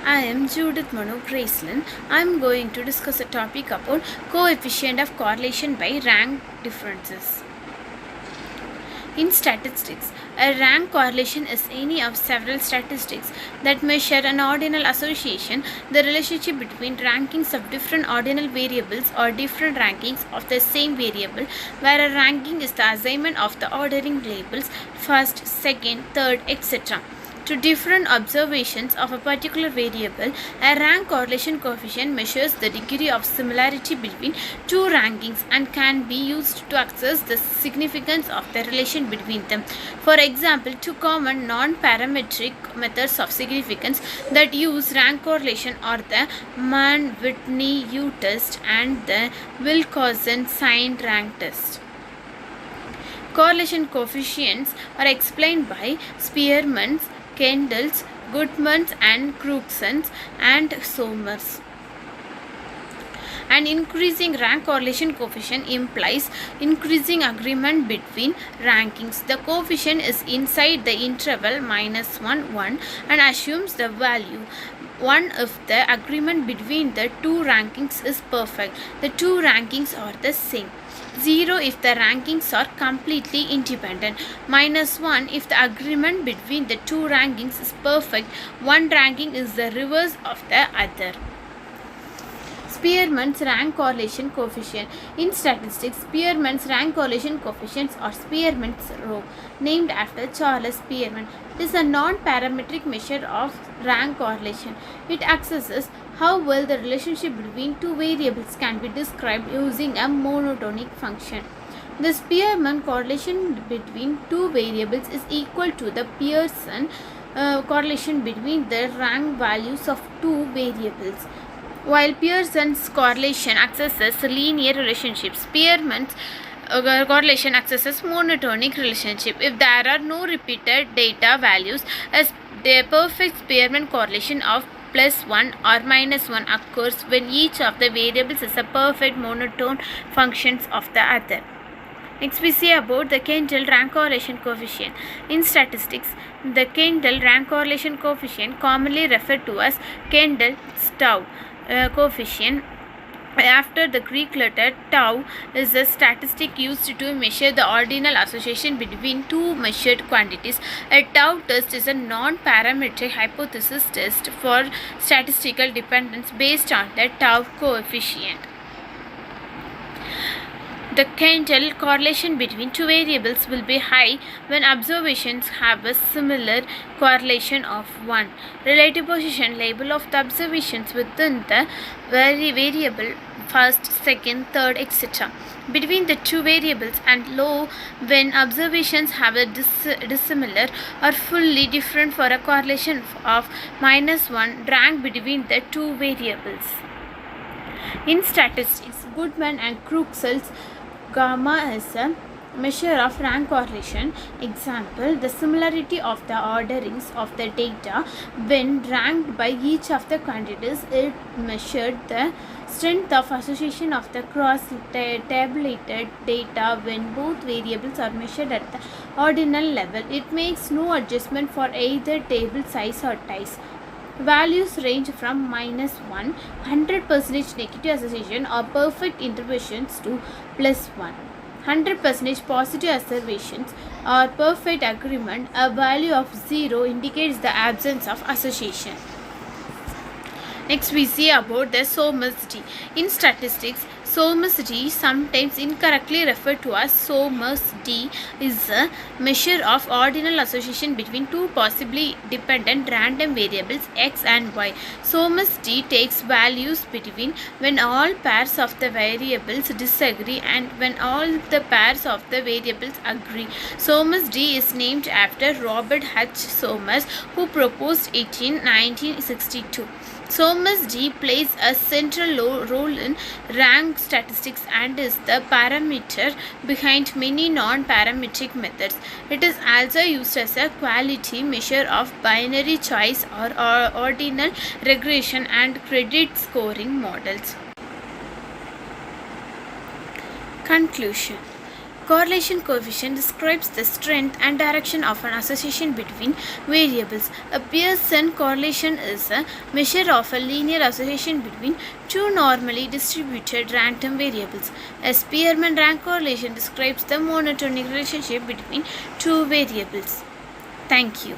I am Judith Manu Gracelyn. I am going to discuss a topic about coefficient of correlation by rank differences. In statistics, a rank correlation is any of several statistics that measure an ordinal association, the relationship between rankings of different ordinal variables or different rankings of the same variable, where a ranking is the assignment of the ordering labels first, second, third, etc. to different observations of a particular variable. A rank correlation coefficient measures the degree of similarity between two rankings and can be used to assess the significance of the relation between them. For example, two common non-parametric methods of significance that use rank correlation are the Mann-Whitney U-test and the Wilcoxon-Saint rank test. Correlation coefficients are explained by Spearman's, Kendall's, Goodman's and Crookson's and Somers. An increasing rank correlation coefficient implies increasing agreement between rankings. The coefficient is inside the interval -1, 1 and assumes the value 1 if the agreement between the two rankings is perfect. The two rankings are the same. 0 if the rankings are completely independent. -1 if the agreement between the two rankings is perfect. One ranking is the reverse of the other. Spearman's rank correlation coefficient. In statistics, Spearman's rank correlation coefficients are Spearman's rho, named after Charles Spearman. It is a non-parametric measure of rank correlation. It assesses how well the relationship between two variables can be described using a monotonic function. The Spearman correlation between two variables is equal to the Pearson correlation between the rank values of two variables. While Pearson's correlation accesses linear relationships, Spearman's correlation accesses monotonic relationship. If there are no repeated data values, a perfect Spearman correlation of +1 or -1 occurs when each of the variables is a perfect monotone functions of the other. Next we see about the Kendall rank correlation coefficient. In statistics, the Kendall rank correlation coefficient, commonly referred to as Kendall's tau coefficient after the Greek letter tau, is a statistic used to measure the ordinal association between two measured quantities. A tau test is a non-parametric hypothesis test for statistical dependence based on the tau coefficient. The Kendall correlation between two variables will be high when observations have a similar correlation of 1. Relative position label of the observations within the variable first, second, third, etc. between the two variables, and low when observations have a dissimilar or fully different for a correlation of -1 rank between the two variables. In statistics, Goodman and Crookson's gamma is a measure of rank correlation. Example, the similarity of the orderings of the data when ranked by each of the quantities. It measured the strength of association of the cross-tabulated data when both variables are measured at the ordinal level. It makes no adjustment for either table size or ties. Values range from -1, 100% negative association or perfect interventions, to +1, 100% positive observations or perfect agreement. A value of 0 indicates the absence of association. Next we see about the Somers D. In statistics, Somers D, sometimes incorrectly referred to as Somers D, is a measure of ordinal association between two possibly dependent random variables x and y. Somers D takes values between when all pairs of the variables disagree and when all the pairs of the variables agree. Somers D is named after Robert H. Somers, who proposed it in 1962. Somers D plays a central role in rank statistics and is the parameter behind many non-parametric methods. It is also used as a quality measure of binary choice or ordinal regression and credit scoring models. Conclusion. Correlation coefficient describes the strength and direction of an association between variables. A Pearson correlation is a measure of a linear association between two normally distributed random variables. A Spearman rank correlation describes the monotonic relationship between two variables. Thank you.